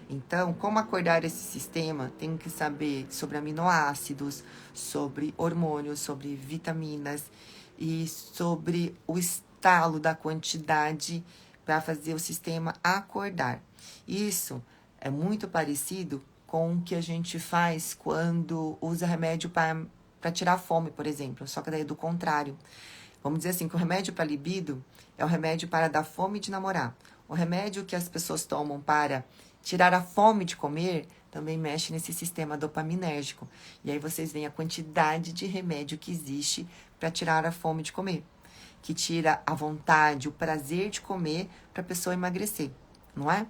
Então, como acordar esse sistema? Tem que saber sobre aminoácidos, sobre hormônios, sobre vitaminas e sobre o estalo da quantidade para fazer o sistema acordar. Isso é muito parecido com o que a gente faz quando usa remédio para tirar fome, por exemplo, só que daí é do contrário. Vamos dizer assim, que o remédio para libido é o remédio para dar fome de namorar. O remédio que as pessoas tomam para tirar a fome de comer também mexe nesse sistema dopaminérgico. E aí vocês veem a quantidade de remédio que existe para tirar a fome de comer, que tira a vontade, o prazer de comer para a pessoa emagrecer, não é?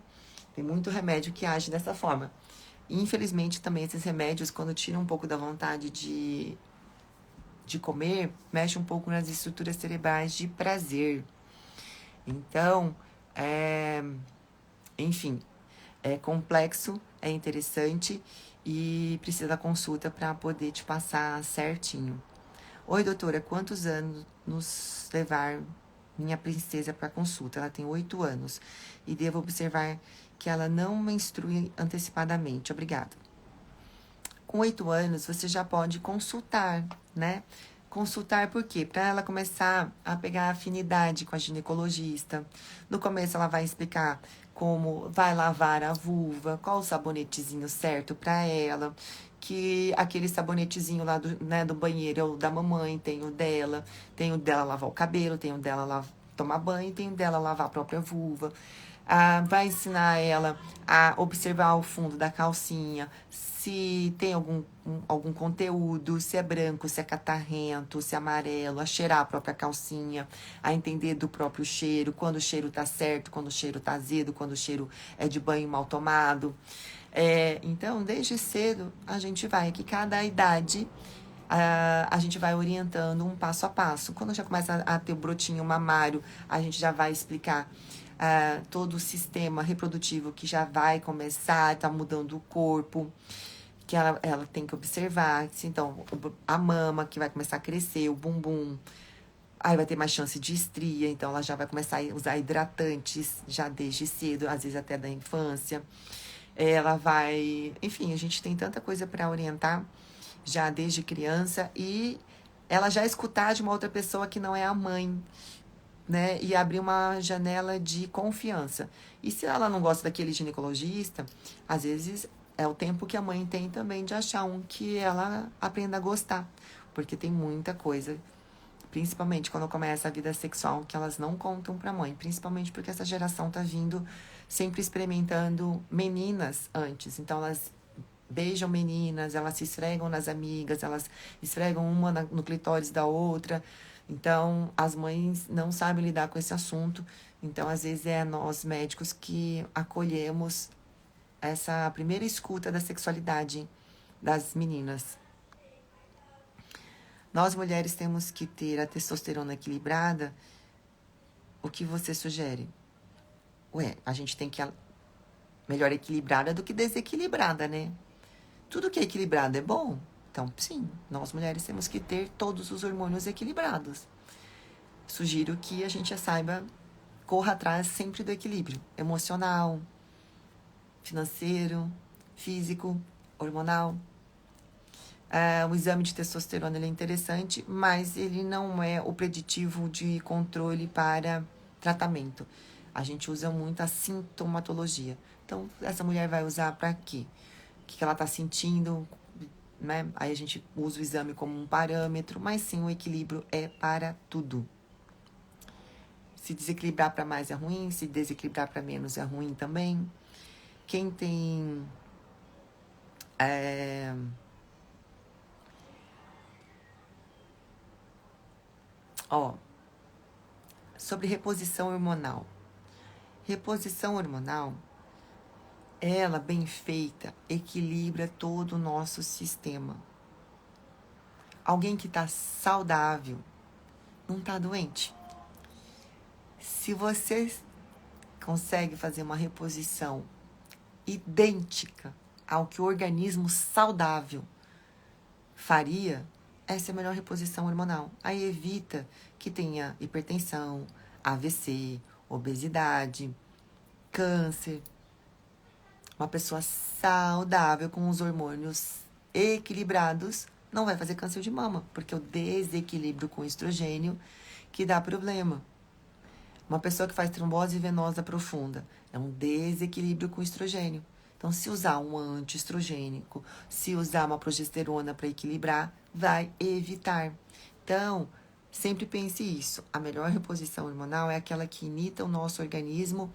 Tem muito remédio que age dessa forma. E, infelizmente, também esses remédios, quando tiram um pouco da vontade de comer, mexe um pouco nas estruturas cerebrais de prazer. Então, enfim, é complexo, é interessante e precisa da consulta para poder te passar certinho. Oi, doutora, quantos anos nos levar minha princesa para consulta? Ela tem 8 anos e devo observar que ela não menstrua antecipadamente. Obrigada. Com 8 anos, você já pode consultar, né? Consultar por quê? Para ela começar a pegar afinidade com a ginecologista. No começo, ela vai explicar como vai lavar a vulva, qual o sabonetezinho certo para ela, que aquele sabonetezinho lá do banheiro é o da mamãe, tem o dela lavar o cabelo, tem o dela tomar banho, tem o dela lavar a própria vulva. Vai ensinar ela a observar o fundo da calcinha, se tem algum conteúdo, se é branco, se é catarrento, se é amarelo, a cheirar a própria calcinha, a entender do próprio cheiro, quando o cheiro tá certo, quando o cheiro tá azedo, quando o cheiro é de banho mal tomado. Então, desde cedo, a gente vai, que cada idade a gente vai orientando um passo a passo. Quando já começa a ter o brotinho mamário, a gente já vai explicar todo o sistema reprodutivo que já vai começar, tá mudando o corpo, que ela tem que observar. Então, a mama que vai começar a crescer, o bumbum, aí vai ter mais chance de estria, então ela já vai começar a usar hidratantes já desde cedo, às vezes até da infância. Ela vai, enfim, a gente tem tanta coisa para orientar já desde criança e ela já escutar de uma outra pessoa que não é a mãe, né? E abrir uma janela de confiança. E se ela não gosta daquele ginecologista, às vezes é o tempo que a mãe tem também de achar um que ela aprenda a gostar, porque tem muita coisa, principalmente quando começa a vida sexual, que elas não contam pra mãe, principalmente porque essa geração tá vindo sempre experimentando meninas antes, então elas beijam meninas, elas se esfregam nas amigas, elas esfregam uma no clitóris da outra. Então, as mães não sabem lidar com esse assunto. Então, às vezes, é nós médicos que acolhemos essa primeira escuta da sexualidade das meninas. Nós mulheres temos que ter a testosterona equilibrada. O que você sugere? A gente tem que melhor equilibrada do que desequilibrada, né? Tudo que é equilibrado é bom. Então, sim, nós mulheres temos que ter todos os hormônios equilibrados. Sugiro que a gente saiba, corra atrás sempre do equilíbrio emocional, financeiro, físico, hormonal. O exame de testosterona ele é interessante, mas ele não é o preditivo de controle para tratamento. A gente usa muito a sintomatologia. Então, essa mulher vai usar para quê? O que ela está sentindo, né? Aí a gente usa o exame como um parâmetro, mas sim, o equilíbrio é para tudo. Se desequilibrar para mais é ruim, se desequilibrar para menos é ruim também. Quem tem sobre reposição hormonal. Reposição hormonal, ela bem feita, equilibra todo o nosso sistema. Alguém que está saudável não está doente. Se você consegue fazer uma reposição idêntica ao que o organismo saudável faria, essa é a melhor reposição hormonal. Aí evita que tenha hipertensão, AVC, obesidade, câncer. Uma pessoa saudável, com os hormônios equilibrados, não vai fazer câncer de mama, porque é o desequilíbrio com estrogênio que dá problema. Uma pessoa que faz trombose venosa profunda é um desequilíbrio com estrogênio. Então, se usar um antiestrogênico, se usar uma progesterona para equilibrar, vai evitar. Então, sempre pense isso. A melhor reposição hormonal é aquela que imita o nosso organismo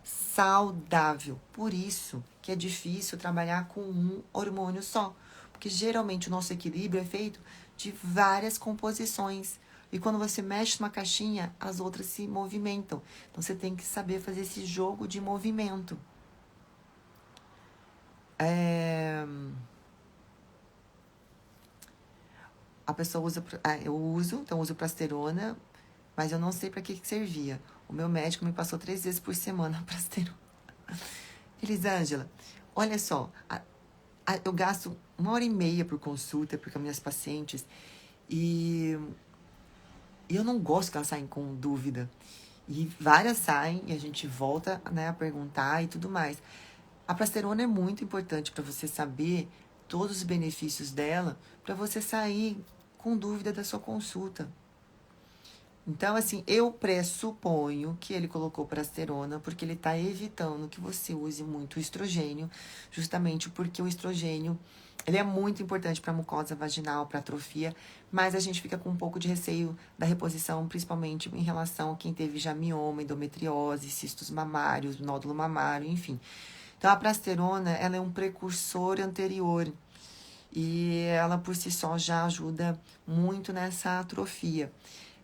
saudável. Por isso que é difícil trabalhar com um hormônio só. Porque geralmente o nosso equilíbrio é feito de várias composições. E quando você mexe numa caixinha, as outras se movimentam. Então você tem que saber fazer esse jogo de movimento. A pessoa usa. Eu uso prasterona, mas eu não sei para que servia. O meu médico me passou 3 vezes por semana prasterona. Elisângela, olha só, eu gasto 1h30 por consulta com as minhas pacientes e eu não gosto que elas saem com dúvida. E várias saem e a gente volta, né, a perguntar e tudo mais. A prasterona é muito importante para você saber todos os benefícios dela, para você sair com dúvida da sua consulta. Então, assim, eu pressuponho que ele colocou prasterona porque ele está evitando que você use muito estrogênio, justamente porque o estrogênio, ele é muito importante para a mucosa vaginal, para atrofia, mas a gente fica com um pouco de receio da reposição, principalmente em relação a quem teve já mioma, endometriose, cistos mamários, nódulo mamário, enfim. Então, a prasterona, ela é um precursor anterior e ela, por si só, já ajuda muito nessa atrofia.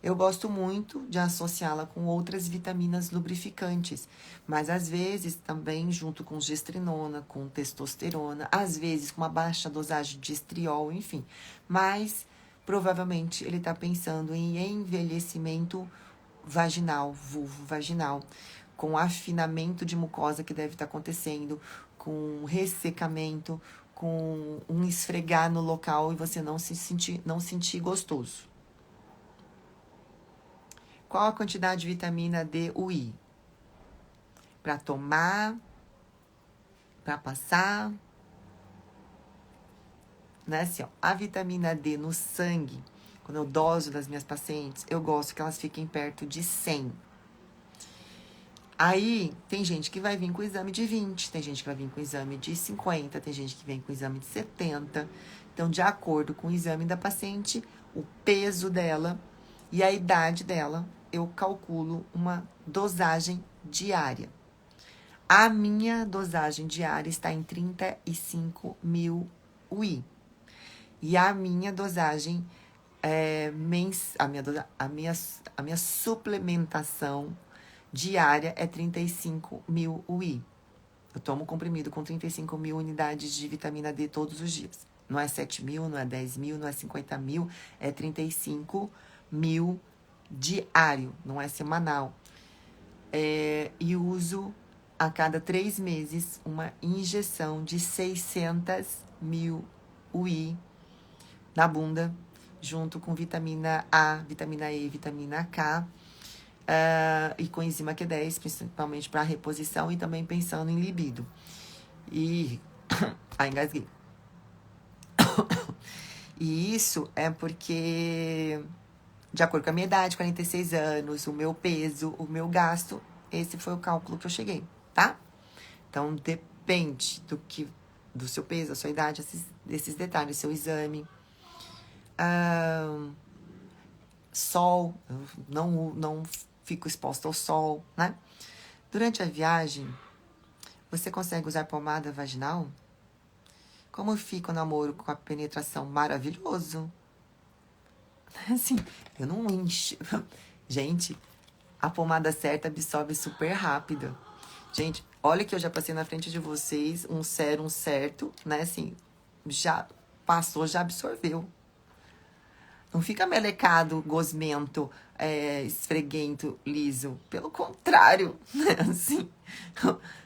Eu gosto muito de associá-la com outras vitaminas lubrificantes, mas às vezes também junto com gestrinona, com testosterona, às vezes com uma baixa dosagem de estriol, enfim. Mas provavelmente ele está pensando em envelhecimento vaginal, vulvo vaginal, com afinamento de mucosa que deve estar acontecendo, com ressecamento, com um esfregar no local e você não sentir gostoso. Qual a quantidade de vitamina D, UI? Para tomar, para passar, né? Assim, ó, a vitamina D no sangue, quando eu doso das minhas pacientes, eu gosto que elas fiquem perto de 100. Aí, tem gente que vai vir com exame de 20, tem gente que vai vir com exame de 50, tem gente que vem com exame de 70. Então, de acordo com o exame da paciente, o peso dela e a idade dela, eu calculo uma dosagem diária. A minha dosagem diária está em 35.000 UI. E a minha dosagem, a minha suplementação diária é 35.000 UI. Eu tomo comprimido com 35.000 unidades de vitamina D todos os dias. Não é 7.000, não é 10.000, não é 50.000, é 35.000 diário, não é semanal. E uso a cada 3 meses uma injeção de 600.000 UI na bunda, junto com vitamina A, vitamina E, vitamina K, e com enzima Q10, principalmente para reposição e também pensando em libido. E engasguei. E isso é porque, de acordo com a minha idade, 46 anos, o meu peso, o meu gasto, esse foi o cálculo que eu cheguei, tá? Então, depende do seu peso, da sua idade, desses detalhes, seu exame. Sol, eu não fico exposta ao sol, né? Durante a viagem, você consegue usar pomada vaginal? Como fica o namoro com a penetração? Maravilhoso. Assim, eu não encho. Gente, a pomada certa absorve super rápido. Gente, olha que eu já passei na frente de vocês um sérum certo, né? Assim, já passou, já absorveu. Não fica melecado, gosmento, esfreguento, liso. Pelo contrário, né? Assim,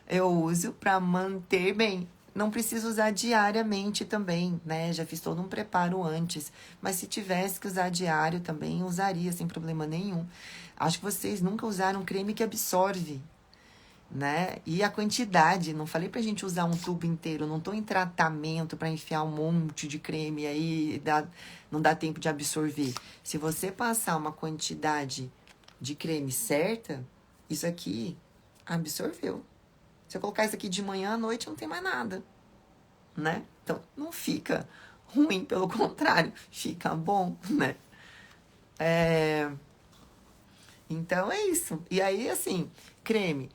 eu uso para manter bem. Não preciso usar diariamente também, né? Já fiz todo um preparo antes. Mas se tivesse que usar diário também, usaria sem problema nenhum. Acho que vocês nunca usaram creme que absorve. né? E a quantidade, não falei pra gente usar um tubo inteiro, não tô em tratamento pra enfiar um monte de creme aí, não dá tempo de absorver. Se você passar uma quantidade de creme certa, isso aqui absorveu. Se eu colocar isso aqui de manhã à noite, não tem mais nada, né? Então, não fica ruim, pelo contrário, fica bom, né? Então, é isso. E aí, assim, creme.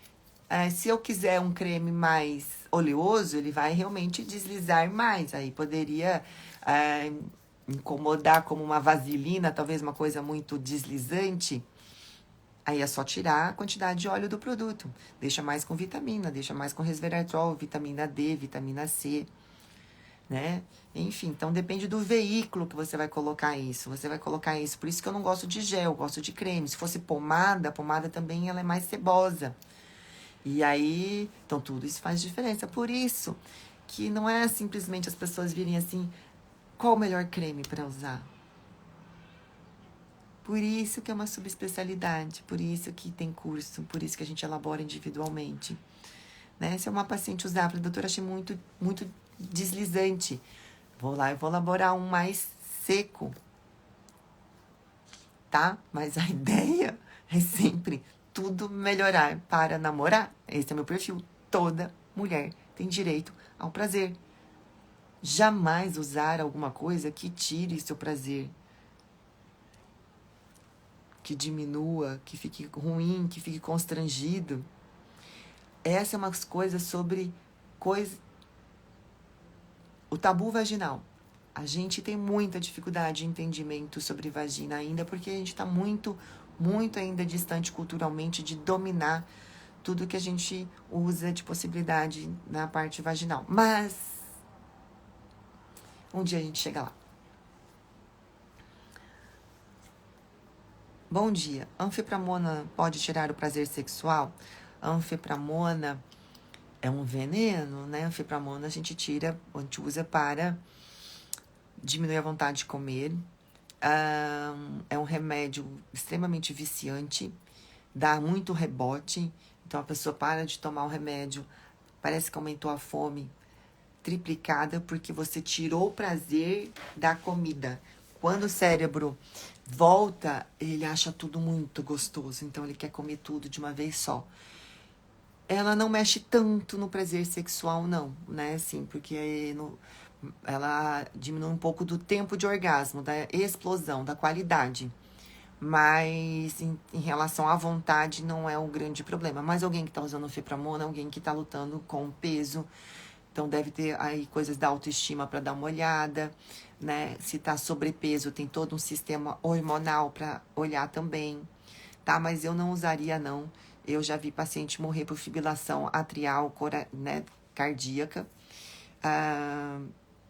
Se eu quiser um creme mais oleoso, ele vai realmente deslizar mais. Aí poderia incomodar como uma vaselina, talvez uma coisa muito deslizante. Aí é só tirar a quantidade de óleo do produto. Deixa mais com vitamina, deixa mais com resveratrol, vitamina D, vitamina C, né? Enfim, então depende do veículo que você vai colocar isso. Você vai colocar isso. Por isso que eu não gosto de gel, eu gosto de creme. Se fosse pomada, a pomada também ela é mais cebosa. E aí, então tudo isso faz diferença. Por isso que não é simplesmente as pessoas virem assim, qual o melhor creme para usar? Por isso que é uma subespecialidade, por isso que tem curso, por isso que a gente elabora individualmente. Né? Se uma paciente usar, para doutora, achei muito deslizante. Vou lá e vou elaborar um mais seco, tá? Mas a ideia é sempre tudo melhorar para namorar. Esse é o meu perfil. Toda mulher tem direito ao prazer. Jamais usar alguma coisa que tire seu prazer, que diminua, que fique ruim, que fique constrangido. Essa é uma coisa sobre o tabu vaginal. A gente tem muita dificuldade de entendimento sobre vagina ainda, porque a gente está muito ainda distante culturalmente de dominar tudo que a gente usa de possibilidade na parte vaginal. Mas um dia a gente chega lá. Bom dia. Anfipramona pode tirar o prazer sexual? Anfipramona é um veneno, né? Anfipramona a gente usa para diminuir a vontade de comer. É um remédio extremamente viciante, dá muito rebote. Então a pessoa para de tomar o remédio, parece que aumentou a fome triplicada porque você tirou o prazer da comida. Quando o cérebro volta, ele acha tudo muito gostoso, então ele quer comer tudo de uma vez só. Ela não mexe tanto no prazer sexual, não, né? Assim, porque ela diminui um pouco do tempo de orgasmo, da explosão, da qualidade. Mas em relação à vontade, não é o grande problema. Mas alguém que está usando fipramona, alguém que está lutando com peso, então deve ter aí coisas da autoestima para dar uma olhada, né? Se tá sobrepeso, tem todo um sistema hormonal para olhar também, tá? Mas eu não usaria, não. Eu já vi paciente morrer por fibrilação atrial, né, cardíaca.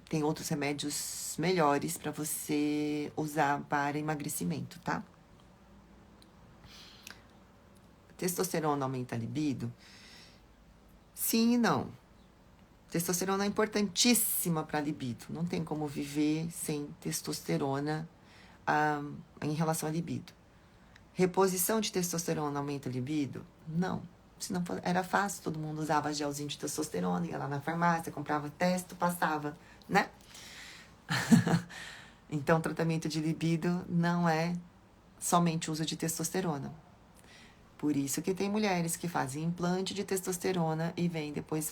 Tem outros remédios melhores para você usar para emagrecimento, tá? Testosterona aumenta a libido? Sim e não. Testosterona é importantíssima para a libido. Não tem como viver sem testosterona em relação à libido. Reposição de testosterona aumenta a libido? Não. Se não for, era fácil, todo mundo usava gelzinho de testosterona, ia lá na farmácia, comprava testo, passava, né? Então, tratamento de libido não é somente uso de testosterona. Por isso que tem mulheres que fazem implante de testosterona e vêm depois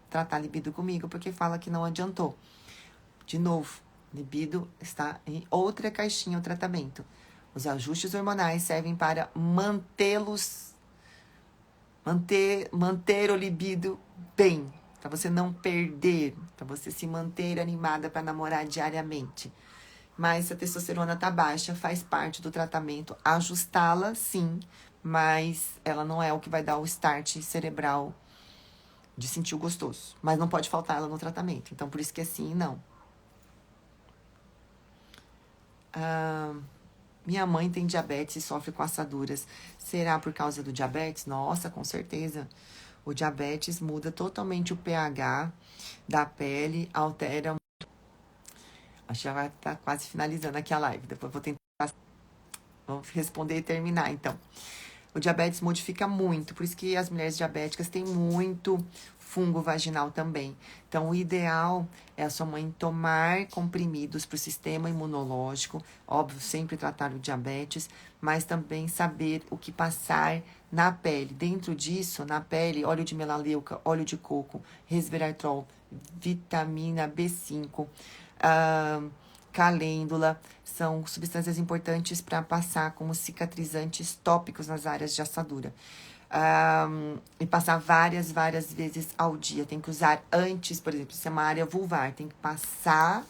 tratar libido comigo, porque fala que não adiantou. De novo, libido está em outra caixinha o tratamento. Os ajustes hormonais servem para manter o libido bem, para você não perder, para você se manter animada para namorar diariamente. Mas se a testosterona tá baixa, faz parte do tratamento ajustá-la, sim, mas ela não é o que vai dar o start cerebral de sentir o gostoso. Mas não pode faltar ela no tratamento. Então, por isso que é sim e não. Minha mãe tem diabetes e sofre com assaduras. Será por causa do diabetes? Nossa, com certeza. O diabetes muda totalmente o pH da pele, altera. Acho que já vai estar quase finalizando aqui a live. Depois vou tentar responder e terminar, então. O diabetes modifica muito, por isso que as mulheres diabéticas têm muito fungo vaginal também. Então, o ideal é a sua mãe tomar comprimidos para o sistema imunológico, óbvio, sempre tratar o diabetes, mas também saber o que passar na pele. Dentro disso, na pele, óleo de melaleuca, óleo de coco, resveratrol, vitamina B5, calêndula, são substâncias importantes para passar como cicatrizantes tópicos nas áreas de assadura. E passar várias vezes ao dia. Tem que usar antes, por exemplo, se é uma área vulvar, tem que passar,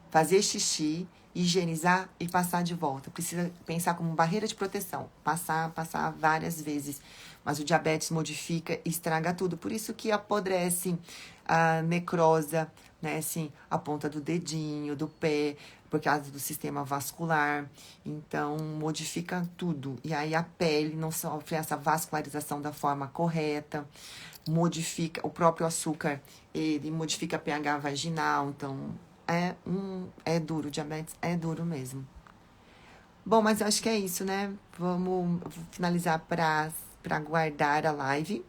fazer xixi, higienizar e passar de volta. Precisa pensar como barreira de proteção. Passar várias vezes. Mas o diabetes modifica e estraga tudo. Por isso que apodrece, a necrosa, né? Assim, a ponta do dedinho, do pé, por causa do sistema vascular. Então, modifica tudo. E aí a pele não sofre essa vascularização da forma correta. Modifica o próprio açúcar, ele modifica pH vaginal. Então, é duro, o diabetes é duro mesmo. Bom, mas eu acho que é isso, né? Vou finalizar para guardar a live.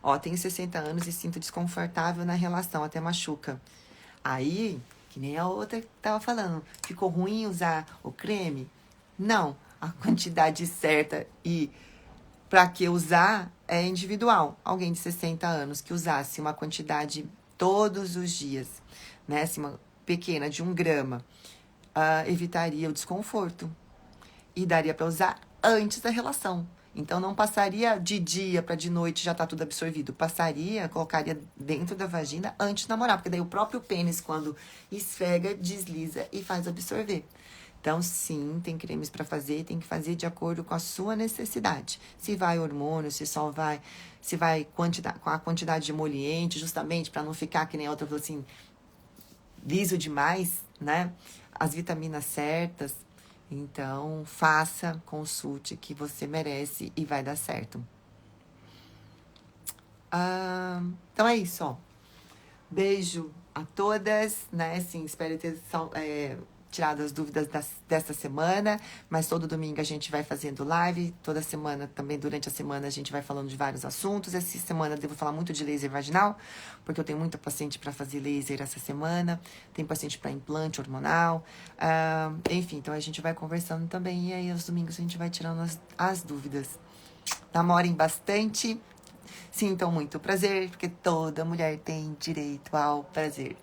Ó, tenho 60 anos e sinto desconfortável na relação, até machuca. Aí, que nem a outra que tava falando, ficou ruim usar o creme? Não, a quantidade certa e para que usar é individual. Alguém de 60 anos que usasse uma quantidade todos os dias, né, assim, uma pequena de 1 grama, evitaria o desconforto e daria para usar antes da relação. Então, não passaria de dia para de noite, já tá tudo absorvido. Passaria, colocaria dentro da vagina antes de namorar, porque daí o próprio pênis, quando esfrega, desliza e faz absorver. Então, sim, tem cremes para fazer, tem que fazer de acordo com a sua necessidade. Se vai hormônio, se vai com a quantidade de emoliente, justamente para não ficar que nem a outra falou assim, liso demais, né? As vitaminas certas. Então, faça, consulte, que você merece e vai dar certo. Então é isso, ó. Beijo a todas, né? Assim, espero ter tirado as dúvidas desta semana, mas todo domingo a gente vai fazendo live, toda semana, também durante a semana a gente vai falando de vários assuntos. Essa semana eu devo falar muito de laser vaginal, porque eu tenho muita paciente para fazer laser essa semana, tem paciente para implante hormonal, enfim, então a gente vai conversando também, e aí aos domingos a gente vai tirando as dúvidas. Namorem bastante, sintam muito prazer, porque toda mulher tem direito ao prazer.